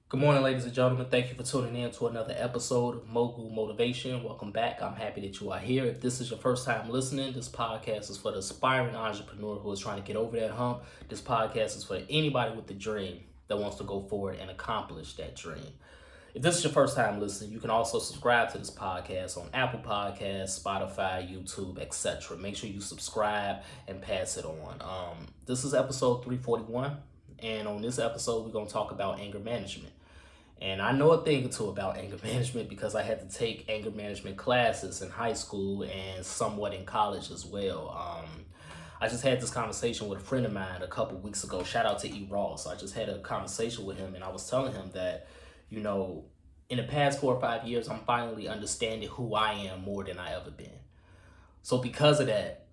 Good morning, ladies and gentlemen. Thank you for tuning in to another episode of Mogul Motivation. Welcome back. I'm happy that you are here. If this is your first time listening, this podcast is for the aspiring entrepreneur who is trying to get over that hump. This podcast is for anybody with a dream that wants to go forward and accomplish that dream. If this is your first time listening, you can also subscribe to this podcast on Apple Podcasts, Spotify, YouTube, etc. Make sure you subscribe and pass it on. This is episode 341, and on this episode, we're going to talk about anger management. And I know a thing or two about anger management because I had to take anger management classes in high school and somewhat in college as well. I just had this conversation with a friend of mine a couple weeks ago. Shout out to E. Ross. I just had a conversation with him and I was telling him that, in the past 4 or 5 years, I'm finally understanding who I am more than I ever been. So because of that,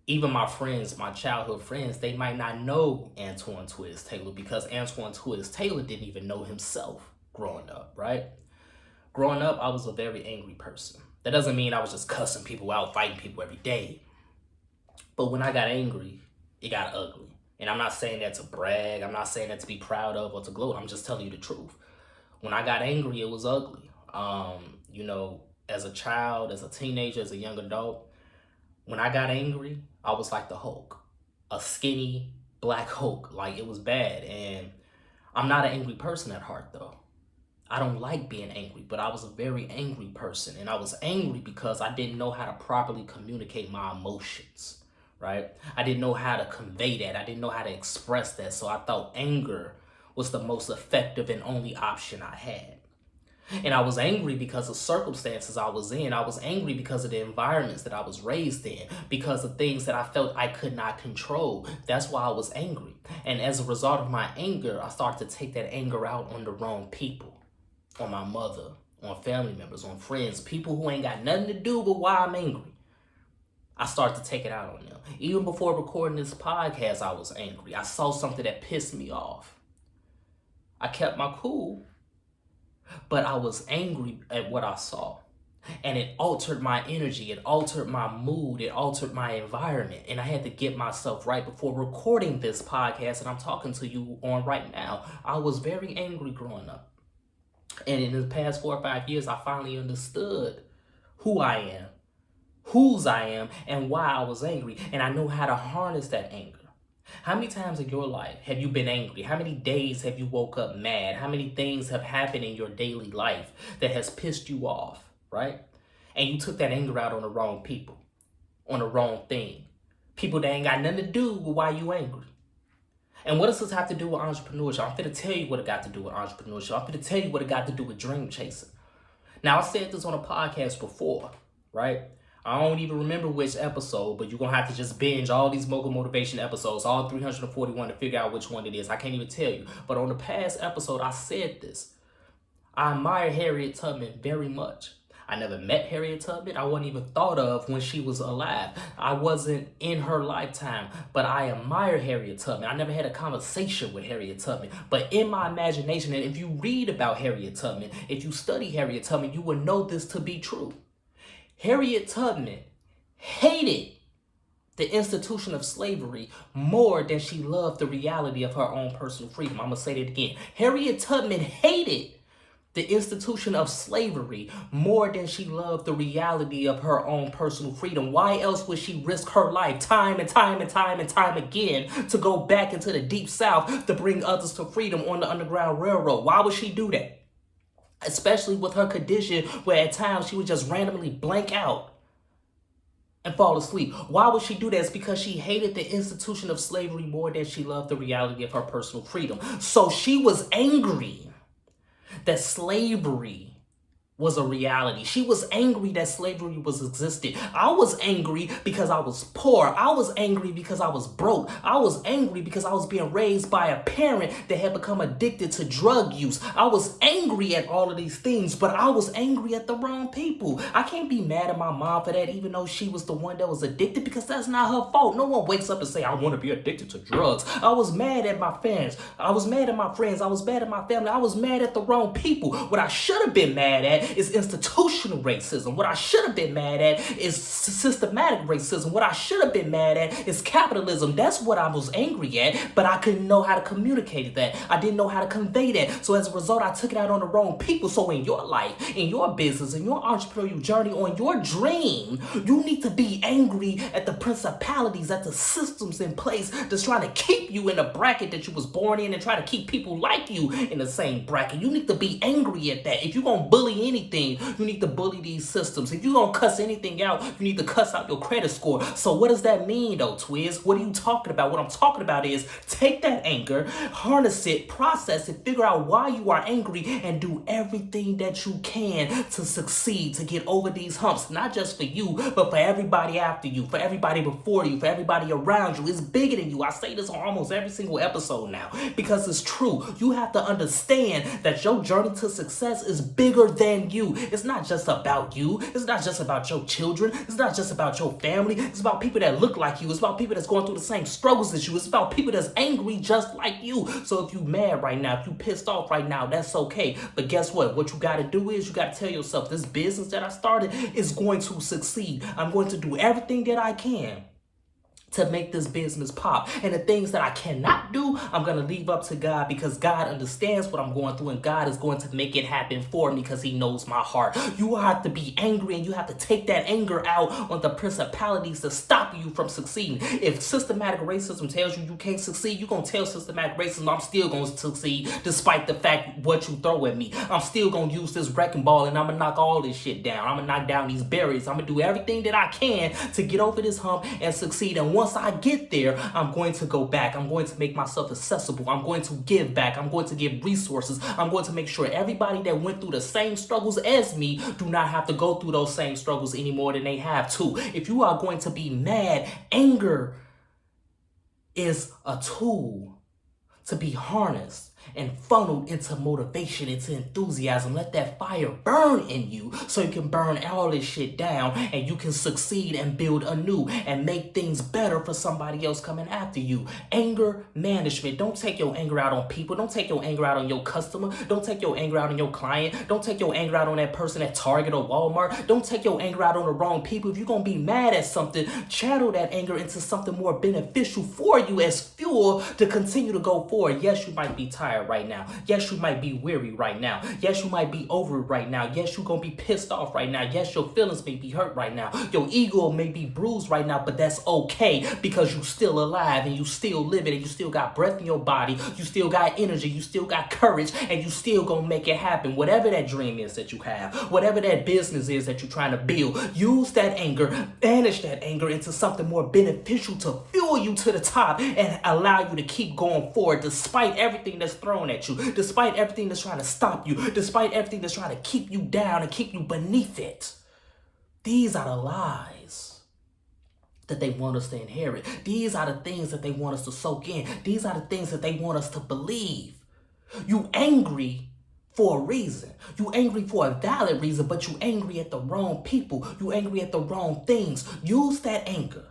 even my friends, my childhood friends, they might not know Antoine Twiz Taylor because Antoine Twiz Taylor didn't even know himself growing up, right? Growing up, I was a very angry person. That doesn't mean I was just cussing people out, fighting people every day. But when I got angry, it got ugly. And I'm not saying that to brag. I'm not saying that to be proud of or to gloat. I'm just telling you the truth. When I got angry, it was ugly. As a child, as a teenager, as a young adult, when I got angry, I was like the Hulk, a skinny black Hulk. Like, it was bad. And I'm not an angry person at heart, though. I don't like being angry, but I was a very angry person. And I was angry because I didn't know how to properly communicate my emotions, right? I didn't know how to convey that. I didn't know how to express that. So I thought anger was the most effective and only option I had. And I was angry because of circumstances I was in. I was angry because of the environments that I was raised in, because of things that I felt I could not control. That's why I was angry. And as a result of my anger, I started to take that anger out on the wrong people, on my mother, on family members, on friends, people who ain't got nothing to do with why I'm angry. I started to take it out on them. Even before recording this podcast, I was angry. I saw something that pissed me off. I kept my cool, but I was angry at what I saw. And it altered my energy, it altered my mood, it altered my environment. And I had to get myself right before recording this podcast that I'm talking to you on right now. I was very angry growing up. And in the past 4 or 5 years, I finally understood who I am, whose I am, and why I was angry. And I know how to harness that anger. How many times in your life have you been angry? How many days have you woke up mad? How many things have happened in your daily life that has pissed you off, right? And you took that anger out on the wrong people, on the wrong thing. People that ain't got nothing to do with why you angry. And what does this have to do with entrepreneurship? I'm finna tell you what it got to do with entrepreneurship. I'm finna tell you what it got to do with dream chasing. Now, I said this on a podcast before, right? I don't even remember which episode, but you're going to have to just binge all these Mogul Motivation episodes, all 341, to figure out which one it is. I can't even tell you. But on the past episode, I said this. I admire Harriet Tubman very much. I never met Harriet Tubman. I wasn't even thought of when she was alive. I wasn't in her lifetime, but I admire Harriet Tubman. I never had a conversation with Harriet Tubman, but in my imagination, and if you read about Harriet Tubman, if you study Harriet Tubman, you will know this to be true. Harriet Tubman hated the institution of slavery more than she loved the reality of her own personal freedom. I'm going to say that again. Harriet Tubman hated the institution of slavery more than she loved the reality of her own personal freedom. Why else would she risk her life time and time again to go back into the deep South to bring others to freedom on the Underground Railroad? Why would she do that? Especially with her condition where at times she would just randomly blank out and fall asleep. Why would she do that? It's because she hated the institution of slavery more than she loved the reality of her personal freedom. So she was angry that slavery was a reality. She was angry that slavery was existed. I was angry because I was poor. I was angry because I was broke. I was angry because I was being raised by a parent that had become addicted to drug use. I was angry at all of these things, but I was angry at the wrong people. I can't be mad at my mom for that, even though she was the one that was addicted, because that's not her fault. No one wakes up and say, I want to be addicted to drugs. I was mad at my fans. I was mad at my friends. I was mad at my family. I was mad at the wrong people. What I should have been mad at at is institutional racism. What I should have been mad at is systematic racism. What I should have been mad at is capitalism. That's what I was angry at, but I couldn't know how to communicate that. I didn't know how to convey that. So as a result, I took it out on the wrong people. So in your life, in your business, in your entrepreneurial journey, on your dream, you need to be angry at the principalities, at the systems in place that's trying to keep you in the bracket that you was born in and try to keep people like you in the same bracket. You need to be angry at that. If you're going to bully anything, you need to bully these systems. If you're going to cuss anything out, you need to cuss out your credit score. So what does that mean though, Twiz? What are you talking about? What I'm talking about is take that anger, harness it, process it, figure out why you are angry, and do everything that you can to succeed, to get over these humps, not just for you, but for everybody after you, for everybody before you, for everybody around you. It's bigger than you. I say this on almost every single episode now because it's true. You have to understand that your journey to success is bigger than you. It's not just about you. It's not just about your children. It's not just about your family. It's about people that look like you. It's about people that's going through the same struggles as you. It's about people that's angry just like you. So if you mad right now, if you pissed off right now, that's okay. But guess what? What you got to do is you got to tell yourself this business that I started is going to succeed. I'm going to do everything that I can to make this business pop. And the things that I cannot do, I'm going to leave up to God because God understands what I'm going through and God is going to make it happen for me because he knows my heart. You have to be angry and you have to take that anger out on the principalities to stop you from succeeding. If systematic racism tells you you can't succeed, you're going to tell systematic racism I'm still going to succeed despite the fact what you throw at me. I'm still going to use this wrecking ball and I'm going to knock all this shit down. I'm going to knock down these barriers. I'm going to do everything that I can to get over this hump and succeed. And once I get there, I'm going to go back. I'm going to make myself accessible. I'm going to give back. I'm going to give resources. I'm going to make sure everybody that went through the same struggles as me do not have to go through those same struggles any more than they have to. If you are going to be mad, anger is a tool to be harnessed and funneled into motivation, into enthusiasm. Let that fire burn in you so you can burn all this shit down and you can succeed and build anew and make things better for somebody else coming after you. Anger management. Don't take your anger out on people. Don't take your anger out on your customer. Don't take your anger out on your client. Don't take your anger out on that person at Target or Walmart. Don't take your anger out on the wrong people. If you're going to be mad at something, channel that anger into something more beneficial for you as fuel to continue to go forward. Yes, you might be tired right now. Yes, you might be weary right now. Yes, you might be over it right now. Yes, you're going to be pissed off right now. Yes, your feelings may be hurt right now. Your ego may be bruised right now, but that's okay because you're still alive and you still living and you still got breath in your body. You still got energy. You still got courage and you still going to make it happen. Whatever that dream is that you have, whatever that business is that you're trying to build, use that anger, banish that anger into something more beneficial to fuel you to the top and allow you to keep going forward despite everything that's thrown at you, despite everything that's trying to stop you, despite everything that's trying to keep you down and keep you beneath it. These are the lies that they want us to inherit. These are the things that they want us to soak in. These are the things that they want us to believe. You angry for a reason. You angry for a valid reason, but you angry at the wrong people. You angry at the wrong things. Use that anger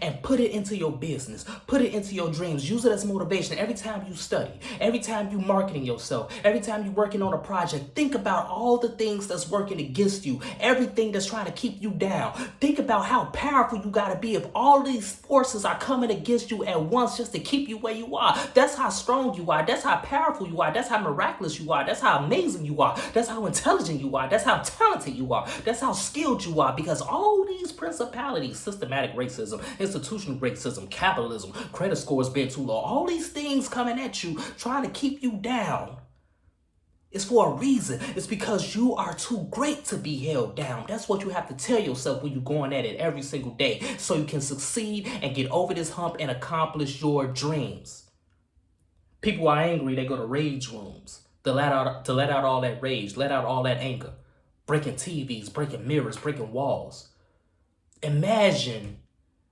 and put it into your business. Put it into your dreams. Use it as motivation. Every time you study, every time you marketing yourself, every time you're working on a project, think about all the things that's working against you, everything that's trying to keep you down. Think about how powerful you got to be if all these forces are coming against you at once just to keep you where you are. That's how strong you are. That's how powerful you are. That's how miraculous you are. That's how amazing you are. That's how intelligent you are. That's how talented you are. That's how skilled you are, because all these principalities, systematic racism, institutional racism, capitalism, credit scores being too low, all these things coming at you, trying to keep you down, it's for a reason. It's because you are too great to be held down. That's what you have to tell yourself when you're going at it every single day so you can succeed and get over this hump and accomplish your dreams. People are angry, they go to rage rooms to let out all that rage, let out all that anger, breaking TVs, breaking mirrors, breaking walls. Imagine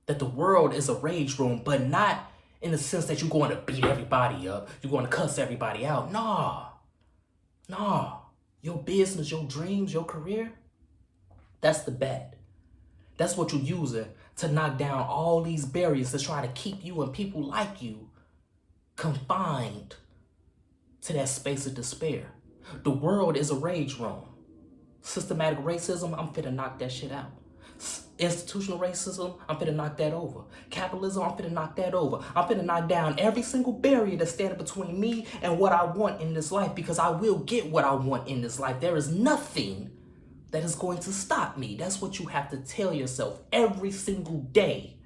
that the world is a rage room, but not in the sense that you're going to beat everybody up, you're going to cuss everybody out. Nah. Your business, your dreams, your career, that's the bet. That's what you're using to knock down all these barriers to try to keep you and people like you confined to that space of despair. The world is a rage room. Systematic racism, I'm finna knock that shit out. Institutional racism, I'm finna knock that over. Capitalism, I'm finna knock that over. I'm finna knock down every single barrier that's standing between me and what I want in this life, because I will get what I want in this life. There is nothing that is going to stop me. That's what you have to tell yourself every single day.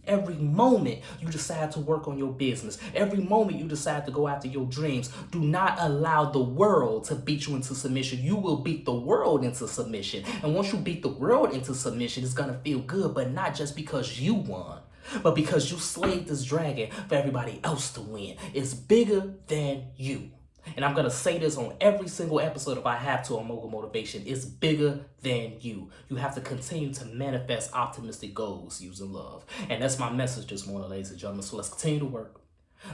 Every moment you decide to work on your business, every moment you decide to go after your dreams, do not allow the world to beat you into submission. You will beat the world into submission. And once you beat the world into submission, it's going to feel good, but not just because you won, but because you slayed this dragon for everybody else to win. It's bigger than you. And I'm going to say this on every single episode if I have to on Mogul Motivation. It's bigger than you. You have to continue to manifest optimistic goals using love. And that's my message this morning, ladies and gentlemen. So let's continue to work.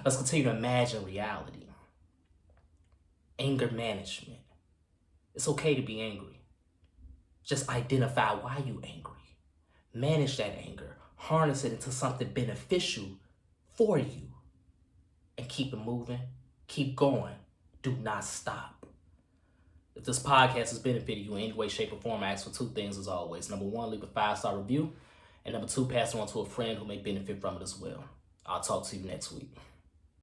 Let's continue to imagine reality. Anger management. It's okay to be angry. Just identify why you're angry. Manage that anger. Harness it into something beneficial for you. And keep it moving. Keep going. Do not stop. If this podcast has benefited you in any way, shape, or form, I ask for two things as always. Number one, leave a 5-star review. And number two, pass it on to a friend who may benefit from it as well. I'll talk to you next week.